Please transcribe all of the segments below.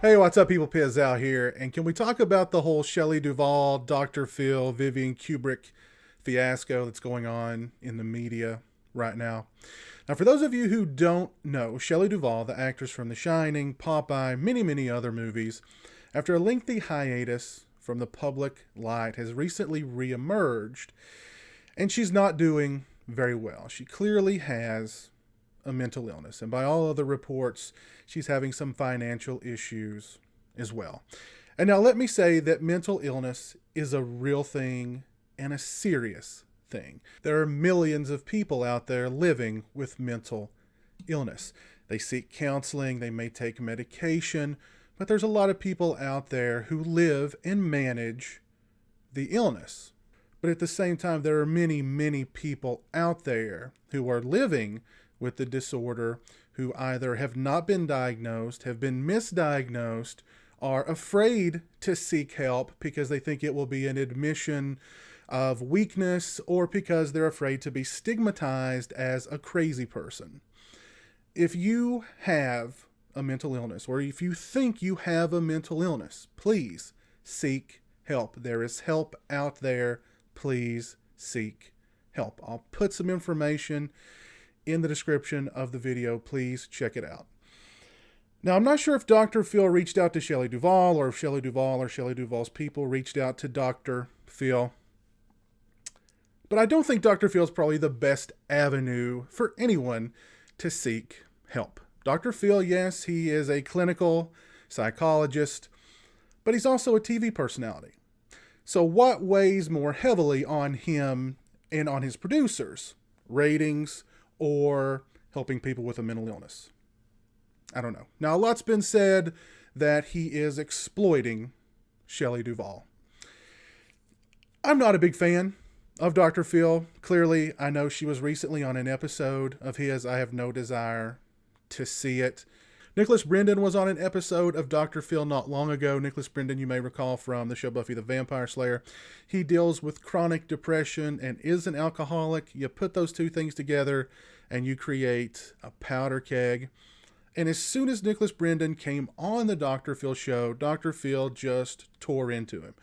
Hey, what's up, people? Piz out here. And can we talk about the whole Shelley Duvall, Dr. Phil, Vivian Kubrick fiasco that's going on in the media right now? Now, for those of you who don't know, Shelley Duvall, the actress from The Shining, Popeye, many other movies, after a lengthy hiatus from the public light, has recently reemerged, and she's not doing very well. She clearly has a mental illness, and by all other reports, she's having some financial issues as well. And now let me say that mental illness is a real thing and a serious thing. There are millions of people out there living with mental illness. They seek counseling, they may take medication, but there's a lot of people out there who live and manage the illness. But at the same time, there are many people out there who are living with the disorder, who either have not been diagnosed, have been misdiagnosed, are afraid to seek help because they think it will be an admission of weakness, or because they're afraid to be stigmatized as a crazy person. If you have a mental illness, or if you think you have a mental illness, please seek help. There is help out there. Please seek help. I'll put some information in the description of the video. Please check it out. Now, I'm not sure if Dr. Phil reached out to Shelley Duvall, or if Shelley Duvall or Shelley Duvall's people reached out to Dr. Phil. But I don't think Dr. Phil is probably the best avenue for anyone to seek help. Dr. Phil, yes, he is a clinical psychologist, but he's also a TV personality. So what weighs more heavily on him and on his producers? Ratings or helping people with a mental illness? I don't know. Now, a lot's been said that he is exploiting Shelley Duvall. I'm not a big fan of Dr. Phil. Clearly, I know she was recently on an episode of his. I have no desire to see it. Nicholas Brendan was on an episode of Dr. Phil not long ago. Nicholas Brendan, you may recall from the show Buffy the Vampire Slayer. He deals with chronic depression and is an alcoholic. You put those two things together and you create a powder keg. And as soon as Nicholas Brendan came on the Dr. Phil show, Dr. Phil just tore into him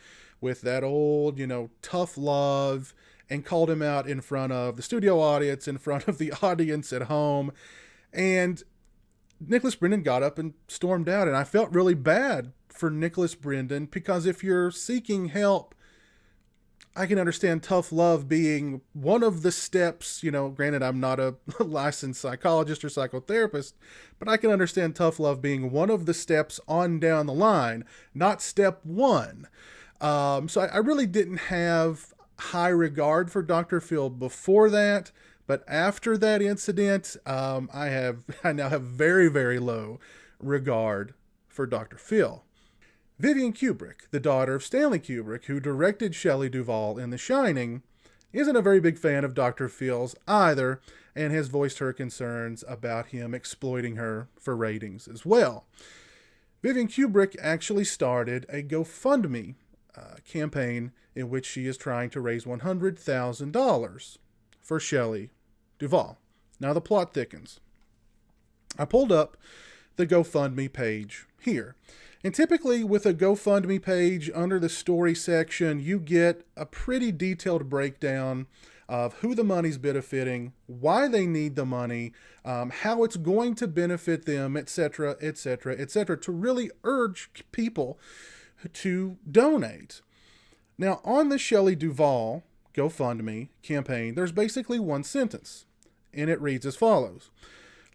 with that old, tough love, and called him out in front of the studio audience, in front of the audience at home. And Nicholas Brendan got up and stormed out, and I felt really bad for Nicholas Brendan, because if you're seeking help, I can understand tough love being one of the steps. Granted, I'm not a licensed psychologist or psychotherapist, but I can understand tough love being one of the steps on down the line, not step one. So I really didn't have high regard for Dr. Phil before that. But after that incident, I now have very low regard for Dr. Phil. Vivian Kubrick, the daughter of Stanley Kubrick, who directed Shelley Duvall in The Shining, isn't a very big fan of Dr. Phil's either, and has voiced her concerns about him exploiting her for ratings as well. Vivian Kubrick actually started a GoFundMe campaign in which she is trying to raise $100,000 for Shelley Duvall. Now the plot thickens. I pulled up the GoFundMe page here. And typically with a GoFundMe page, under the story section, you get a pretty detailed breakdown of who the money's benefiting, why they need the money, how it's going to benefit them, etc., to really urge people to donate. Now, on the Shelley Duvall GoFundMe campaign, there's basically one sentence, and it reads as follows.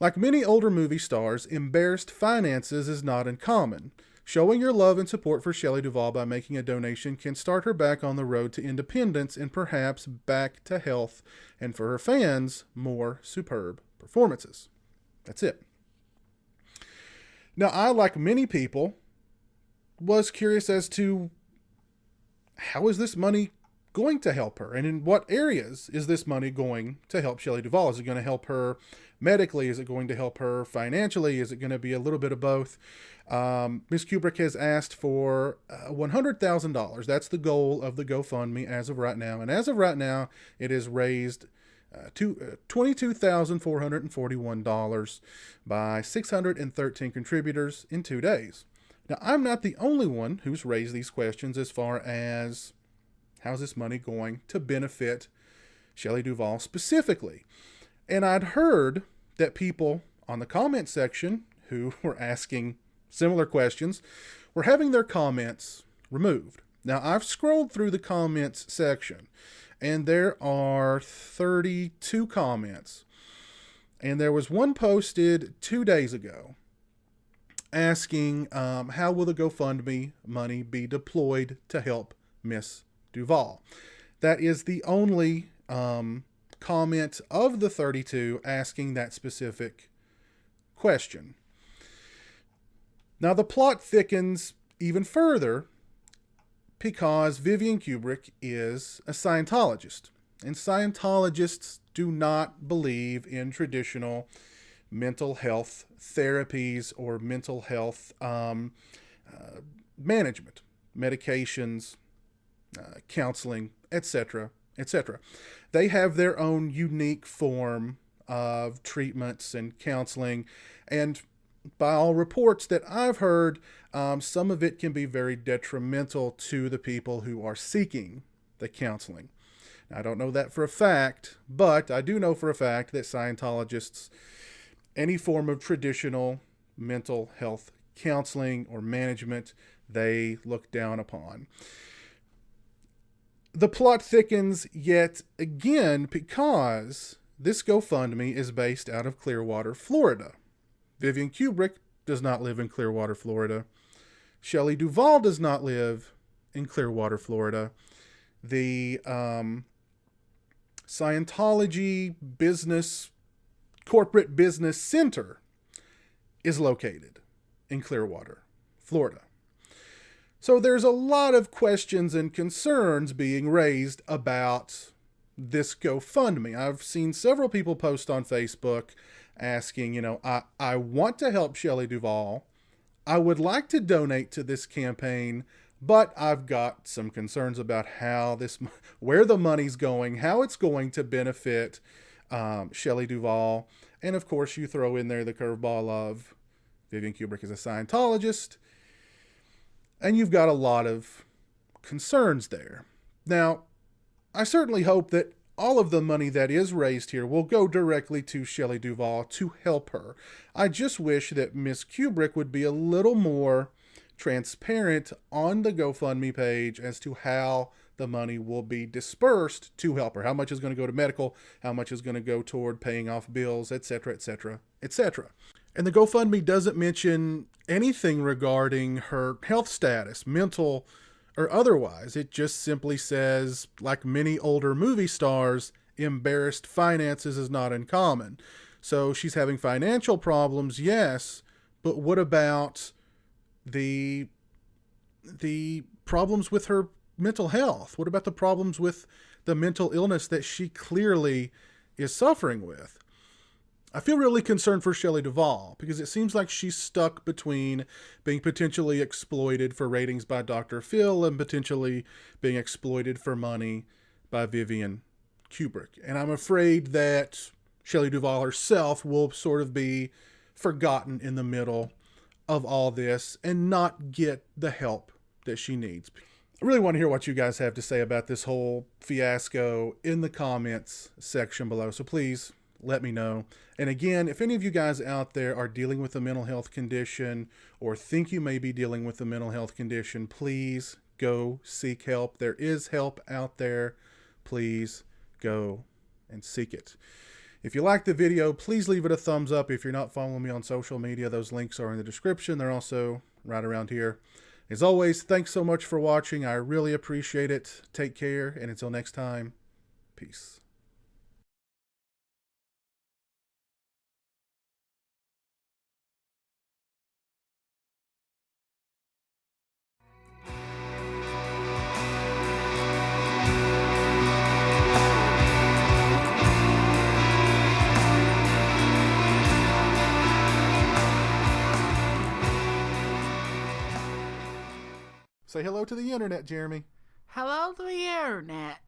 Like many older movie stars, embarrassed finances is not uncommon. Showing your love and support for Shelley Duvall by making a donation can start her back on the road to independence and perhaps back to health, and for her fans, more superb performances. That's it. Now, I, like many people, was curious as to how is this money going to help her, and in what areas is this money going to help Shelley Duvall? Is it going to help her medically? Is it going to help her financially? Is it going to be a little bit of both? Ms. Kubrick has asked for $100,000. That's the goal of the GoFundMe as of right now, and as of right now, it has raised $22,441 by 613 contributors in 2 days. Now, I'm not the only one who's raised these questions as far as how's this money going to benefit Shelley Duvall specifically. And I'd heard that people on the comment section who were asking similar questions were having their comments removed. Now, I've scrolled through the comments section, and there are 32 comments. And there was one posted 2 days ago asking how will the GoFundMe money be deployed to help Miss Duvall. That is the only comment of the 32 asking that specific question. Now, the plot thickens even further because Vivian Kubrick is a Scientologist, and Scientologists do not believe in traditional mental health therapies or mental health management, medications, counseling, etc., etc. They have their own unique form of treatments and counseling, and by all reports that I've heard, some of it can be very detrimental to the people who are seeking the counseling. Now, I don't know that for a fact, but I do know for a fact that Scientologists, any form of traditional mental health counseling or management, they look down upon. The plot thickens yet again because this GoFundMe is based out of Clearwater, Florida. Vivian Kubrick does not live in Clearwater, Florida. Shelley Duvall does not live in Clearwater, Florida. The Scientology corporate business center is located in Clearwater, Florida. So there's a lot of questions and concerns being raised about this GoFundMe. I've seen several people post on Facebook asking, I want to help Shelley Duvall. I would like to donate to this campaign, but I've got some concerns about where the money's going, how it's going to benefit Shelley Duvall. And of course, you throw in there the curveball of Vivian Kubrick is a Scientologist, and you've got a lot of concerns there. Now, I certainly hope that all of the money that is raised here will go directly to Shelley Duvall to help her. I just wish that Miss Kubrick would be a little more transparent on the GoFundMe page as to how the money will be dispersed to help her. How much is going to go to medical, how much is going to go toward paying off bills, etc., etc., etc. And the GoFundMe doesn't mention anything regarding her health status, mental or otherwise. It just simply says, like many older movie stars, embarrassed finances is not uncommon. So she's having financial problems, yes, but what about the problems with her mental health? What about the problems with the mental illness that she clearly is suffering with? I feel really concerned for Shelley Duvall because it seems like she's stuck between being potentially exploited for ratings by Dr. Phil and potentially being exploited for money by Vivian Kubrick. And I'm afraid that Shelley Duvall herself will sort of be forgotten in the middle of all this and not get the help that she needs. I really want to hear what you guys have to say about this whole fiasco in the comments section below. So please let me know. And again, if any of you guys out there are dealing with a mental health condition or think you may be dealing with a mental health condition, please go seek help. There is help out there. Please go and seek it. If you liked the video, please leave it a thumbs up. If you're not following me on social media, those links are in the description. They're also right around here. As always, thanks so much for watching. I really appreciate it. Take care, and until next time, peace. Say hello to the internet, Jeremy. Hello to the internet.